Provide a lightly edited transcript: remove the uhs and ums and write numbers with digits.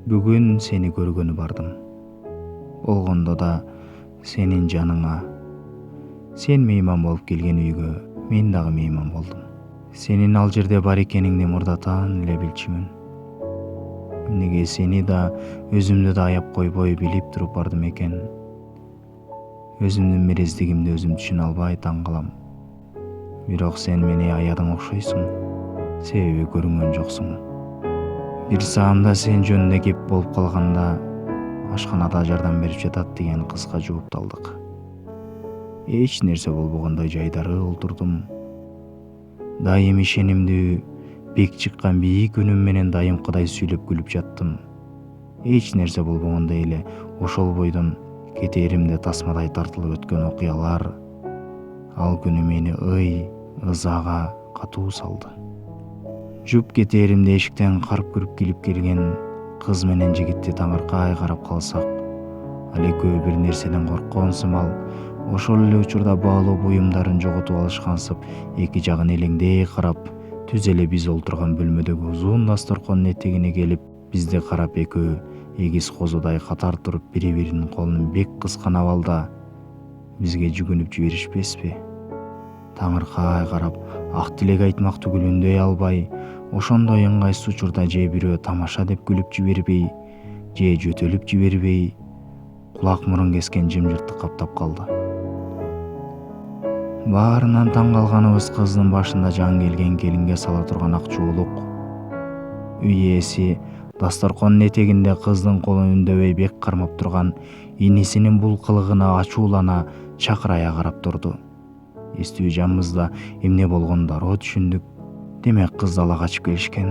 Бүгүн сени көргөнү бардым. Болгондо да сенин жаныңа. Сен мейман болуп келген үйгө мен дагы мейман болдум. Сенин ал жерде бар экениңди мурдатан эле билчүмүн. Эмнеге сени да өзүмдү да аяп койбой билип туруп бардым экен. Өзүмдүн мирездигимди өзүм түшүнө албай таң калам. Бирок сен мени аядың окшойсуң. Себеби көрүнгөн жоксуң. Бир саамда сен жөнүндө кеп болуп калганда ашканада жардам берип жатат деген кызга жоопталдык. Эч нерсе болбогондой жайдары олтурдум. Дайым ишенимдүү, бек чыккан бийик үнүм менен дайымкыдай сүйлөп күлүп жаттым. Эч нерсе болбогондой эле ошол бойдон кетээримде тасмадай тартылып өткөн окуялар ал күнү мени ызага катуу салды. Жуп кетээримде эшиктен карып кирип келген кыз менен жигитти таңыркай карап калсак, ал экөө бир нерседен корккон сымал ошол эле учурда баалоо буюмдарын жоготуп алышкансып эки жагын элеңдей карап, түз эле биз олтурган бөлмөдөгү узун дасторкондун этегине келип, бизди карап экөө эгиз козудай катар туруп бири-биринин колун бек кысканап алда бизге жүгүнүп жиберишпеспи? Таңыркай карап, ак тилек айтмак түгүл үндөй албай, ошондой ыңгайсыз учурда же бирөө тамаша деп күлүп жибербей, же жөтөлүп жибербей, кулак мурун кескен жымжырттык каптап калды. Баарынан таң калганыбыз кыздын башында жан келген келинге сала турган ак чуулук. Үй ээси дасторкондун этегинде кыздын колун үндөбөй бек кармап турган инисинин бул кылыгына ачуулана чакырая карап турду. Эстүү жаныбызда эмне болгонун дароо түшүндүк. Демек кызды ала качып келишкен.